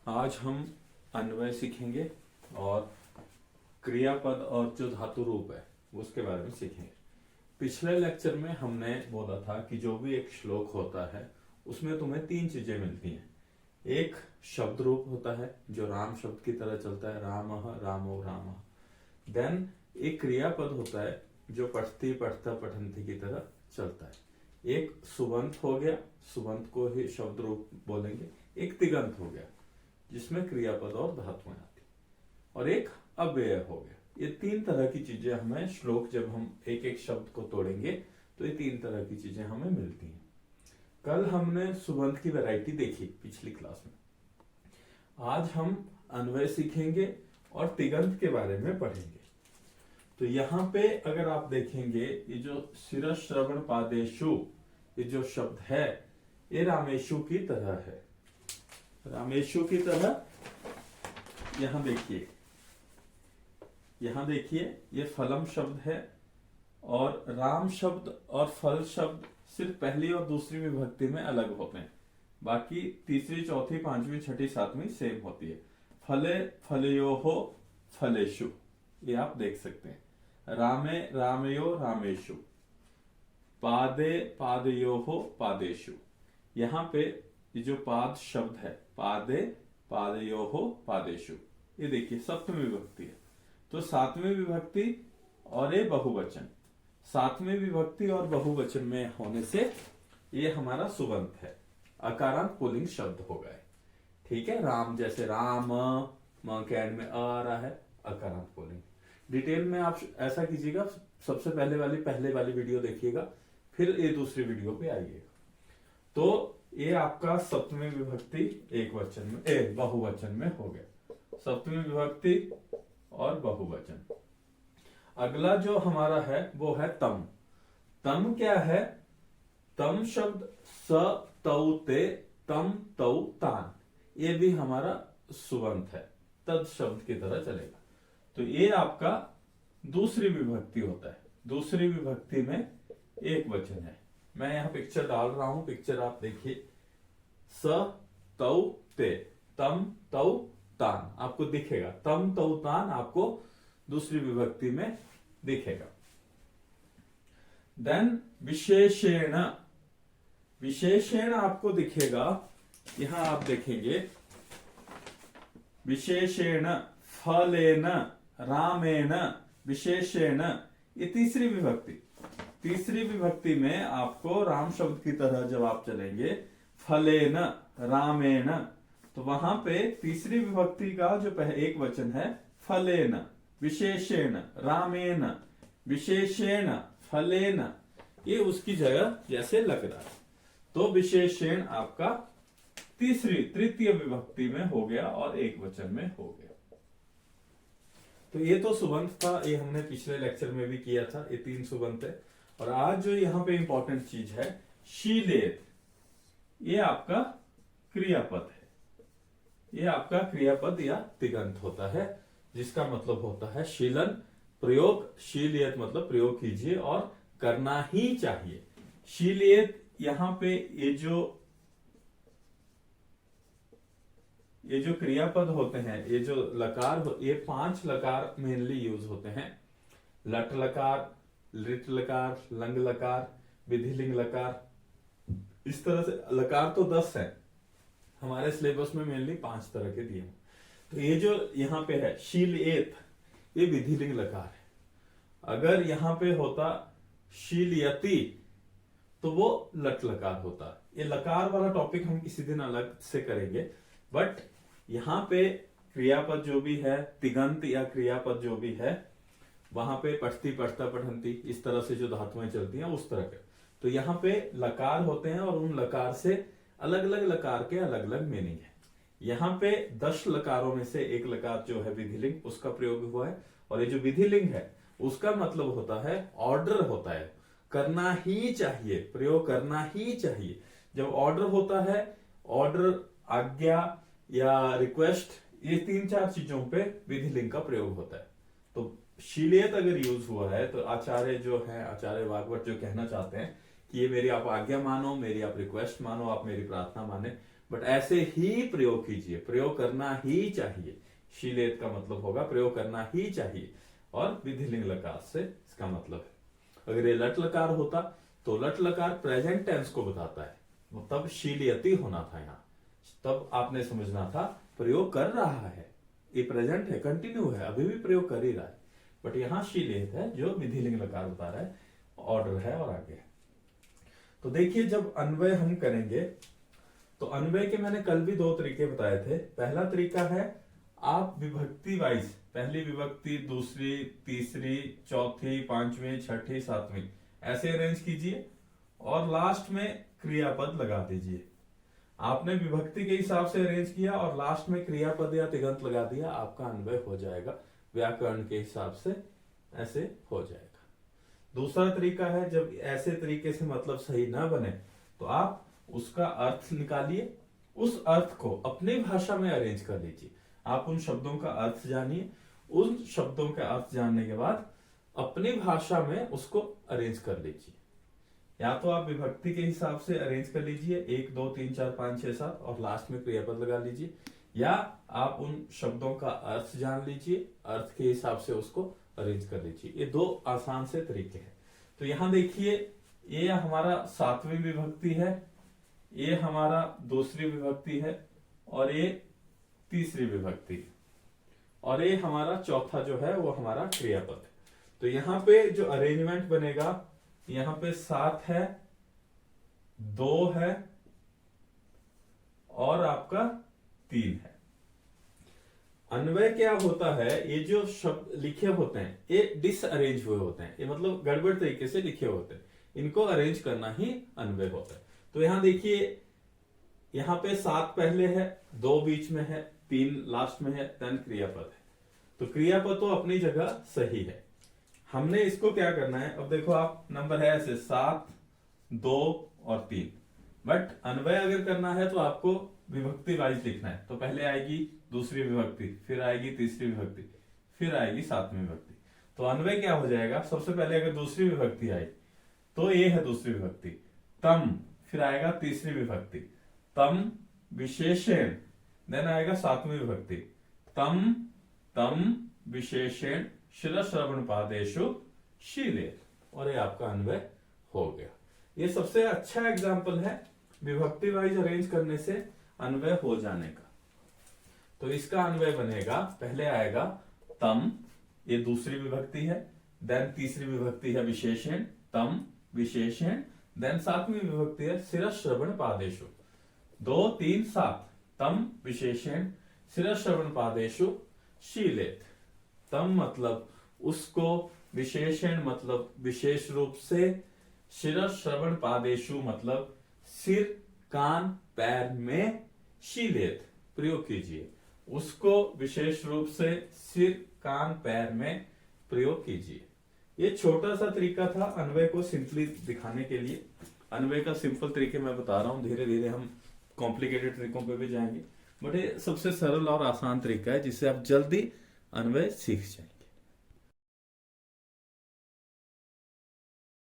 आज हम अन्वय सीखेंगे और क्रियापद और जो धातु रूप है उसके बारे में सीखेंगे। पिछले लेक्चर में हमने बोला था कि जो भी एक श्लोक होता है उसमें तुम्हें तीन चीजें मिलती हैं। एक शब्द रूप होता है जो राम शब्द की तरह चलता है, रामः रामो रामः। देन एक क्रियापद होता है जो पठती पठता पठन्ति की तरह चलता है। एक सुबंत हो गया, सुबंत को ही शब्द रूप बोलेंगे। एक तिगंत हो गया जिसमें क्रियापद और धातुएं आती, और एक अव्यय हो गया। ये तीन तरह की चीजें हमें श्लोक, जब हम एक एक शब्द को तोड़ेंगे तो ये तीन तरह की चीजें हमें मिलती हैं। कल हमने सुबंत की वैरायटी देखी पिछली क्लास में। आज हम अन्वय सीखेंगे और तिगंत के बारे में पढ़ेंगे। तो यहाँ पे अगर आप देखेंगे, ये जो शिरश्रवण पादेशु, ये जो शब्द है ये रामेशु की तरह है। रामेशु की तरह यहां देखिए, यहां देखिए ये फलम शब्द है, और राम शब्द और फल शब्द सिर्फ पहली और दूसरी विभक्ति में अलग होते हैं। बाकी तीसरी, चौथी, पांचवी, छठी, सातवीं सेम होती है। फले फलयोहो फलेशु, ये आप देख सकते हैं। रामे रामयो रामेशु, पादे पादयोहो पादेशु। यहाँ पे ये जो पाद शब्द है, पादे पादयोहो पादेशु, ये देखिए सप्तमी विभक्ति है। तो सातवीं विभक्ति और ये बहुवचन, सातवीं विभक्ति और बहुवचन में होने से ये हमारा सुबंत है। अकारांत पुल्लिंग शब्द हो गए। ठीक है, राम जैसे राम, म के एंड में आ रहा है, अकारांत पुल्लिंग। डिटेल में आप ऐसा कीजिएगा, सबसे पहले वाली वीडियो देखिएगा, फिर ये दूसरी वीडियो पे आइएगा। तो ये आपका सप्तमी विभक्ति एक वचन में, बहुवचन में हो गया। सप्तमी विभक्ति और बहुवचन। अगला जो हमारा है वो है तम। तम क्या है? तम शब्द स तौ ते तम तौ तान, ये भी हमारा सुबंत है, तद शब्द की तरह चलेगा। तो ये आपका दूसरी विभक्ति होता है। दूसरी विभक्ति में एक वचन है। मैं यहाँ पिक्चर डाल रहा हूं, पिक्चर आप देखिए। स तौ ते तम तौ तान आपको दिखेगा, तम तौ तान आपको दूसरी विभक्ति में दिखेगा। देन विशेषेण, विशेषेण आपको दिखेगा, यहां आप देखेंगे विशेषेण, फलेन, रामेण, विशेषेण, ये तीसरी विभक्ति। तीसरी विभक्ति में आपको राम शब्द की तरह जब आप चलेंगे, फलेन, रामेण, तो वहां पे तीसरी विभक्ति का जो एक वचन है, फलेन, विशेषेण, रामेण, विशेषेण, फलेन, ये उसकी जगह जैसे लग रहा है। तो विशेषण आपका तृतीय विभक्ति में हो गया और एक वचन में हो गया। तो ये तो सुबंत था, ये हमने पिछले लेक्चर में भी किया था। ये तीन सुबंत है। और आज जो यहाँ पे इंपॉर्टेंट चीज है, शीलेत, ये आपका क्रियापद है। ये आपका क्रियापद या तिगंत होता है, जिसका मतलब होता है शीलन, प्रयोग। शीलियत मतलब प्रयोग कीजिए और करना ही चाहिए। शीलियत, यहां पे ये जो क्रियापद होते हैं, ये जो लकार, ये 5 लकार मेनली यूज होते हैं। लट लकार, लिट लकार, लंग लकार, विधिलिंग लकार, इस तरह से लकार तो 10 है हमारे सिलेबस में, मेनली 5 तरह के दिए। तो ये जो यहाँ पे है शीलएत, ये विधिलिंग लकार है। अगर यहाँ पे होता शीलयति तो वो लट लकार होता। ये लकार वाला टॉपिक हम किसी दिन अलग से करेंगे। बट यहाँ पे क्रियापद जो भी है, तिगंत या क्रियापद जो भी है, वहां पे पठती पठता पठन्ति, इस तरह से जो धातुएं चलती हैं उस तरह के। तो यहाँ पे लकार होते हैं और उन लकार से अलग अलग लकार के अलग अलग मीनिंग है। यहाँ पे 10 लकारों में से एक लकार जो है विधिलिंग, उसका प्रयोग हुआ है। और ये जो विधिलिंग है उसका मतलब होता है ऑर्डर होता है, करना ही चाहिए, प्रयोग करना ही चाहिए। जब ऑर्डर होता है, ऑर्डर, आज्ञा या रिक्वेस्ट, ये 3-4 चीजों पे विधिलिंग का प्रयोग होता है। तो शीलियत अगर यूज हुआ है तो आचार्य जो है, आचार्य वाग्भट जो कहना चाहते हैं कि ये मेरी आप आज्ञा मानो, मेरी आप रिक्वेस्ट मानो, आप मेरी प्रार्थना माने। बट ऐसे ही प्रयोग कीजिए, प्रयोग करना ही चाहिए। शीलेत का मतलब होगा प्रयोग करना ही चाहिए, और विधिलिंग लकार से इसका मतलब है। अगर ये लट लकार होता तो लट लकार प्रेजेंट टेंस को बताता है, तब शीलियति होना था यहाँ, तब आपने समझना था प्रयोग कर रहा है, ये प्रेजेंट है, कंटिन्यू है, अभी भी प्रयोग कर ही रहा है। बट यहाँ शीलियत है जो विधिलिंग लकार बता रहा है, ऑर्डर है और आगे है। तो देखिए जब अन्वय हम करेंगे तो अन्वय के मैंने कल भी दो तरीके बताए थे। पहला तरीका है आप विभक्ति वाइज पहली विभक्ति, दूसरी, तीसरी, चौथी, पांचवी, छठी, सातवीं ऐसे अरेंज कीजिए और लास्ट में क्रियापद लगा दीजिए। आपने विभक्ति के हिसाब से अरेंज किया और लास्ट में क्रियापद या तिगंत लगा दिया, आपका अन्वय हो जाएगा व्याकरण के हिसाब से, ऐसे हो जाएगा। दूसरा तरीका है जब ऐसे तरीके से मतलब सही ना बने तो आप उसका अर्थ निकालिए, उस अर्थ को अपनी भाषा में अरेंज कर लीजिए। आप उन शब्दों का अर्थ जानिए, उन शब्दों का अर्थ जानने के बाद अपनी भाषा में उसको अरेंज कर लीजिए। या तो आप विभक्ति के हिसाब से अरेंज कर लीजिए 1 2 3 4 5 6 7 और लास्ट में क्रियापद लगा लीजिए, या आप उन शब्दों का अर्थ जान लीजिए, अर्थ के हिसाब से उसको अरेंज कर लीजिए। ये दो आसान से तरीके हैं। तो यहां देखिए ये हमारा सातवीं विभक्ति है, ये हमारा दूसरी विभक्ति है, और ये तीसरी विभक्ति है, और ये हमारा चौथा जो है वो हमारा क्रियापद है। तो यहाँ पे जो अरेंजमेंट बनेगा, यहाँ पे 7 है, 2 है और आपका 3 है। अन्वय क्या होता है, ये जो शब्द लिखे होते हैं ये डिसअरेंज हुए होते हैं, ये मतलब गड़बड़ तरीके से लिखे होते हैं, इनको अरेंज करना ही अन्वय होता है। तो यहां देखिए यहाँ पे 7 पहले है, 2 बीच में है, 3 लास्ट में है, 10 क्रियापद है। तो क्रियापद तो अपनी जगह सही है, हमने इसको क्या करना है, अब देखो आप नंबर है ऐसे 7 2 और 3, बट अन्वय अगर करना है तो आपको विभक्ति वाइज लिखना है। तो पहले आएगी दूसरी विभक्ति, फिर आएगी तीसरी विभक्ति, फिर आएगी सातवीं विभक्ति। तो अन्वय क्या हो जाएगा, सबसे पहले अगर दूसरी विभक्ति आई तो ये है दूसरी विभक्ति, तम, फिर आएगा तीसरी विभक्ति तम विशेषण, देन आएगा सातवीं विभक्ति तम तम विशेषण शिर श्रवण पादेशु शीले, और ये आपका अन्वय हो गया। ये सबसे अच्छा एग्जाम्पल है विभक्ति वाइज अरेंज करने से अन्वय हो जाने का। तो इसका अन्वय बनेगा, पहले आएगा तम, ये दूसरी विभक्ति है, देन तीसरी विभक्ति है विशेषण तम विशेषण, देन सातवीं विभक्ति है शिर श्रवण पादेशु, 2 3 7 तम विशेषण शिर श्रवण पादेशु शीलेत। तम मतलब उसको, विशेषण मतलब विशेष रूप से, शिर श्रवण पादेशु मतलब सिर कान पैर में, शीलेत प्रयोग कीजिए, उसको विशेष रूप से सिर कान पैर में प्रयोग कीजिए। ये छोटा सा तरीका था अन्वय को सिंपली दिखाने के लिए। अन्वय का सिंपल तरीके मैं बता रहा हूं, धीरे धीरे हम कॉम्प्लिकेटेड तरीकों पे भी जाएंगे, बट ये सबसे सरल और आसान तरीका है जिससे आप जल्दी अन्वय सीख जाए।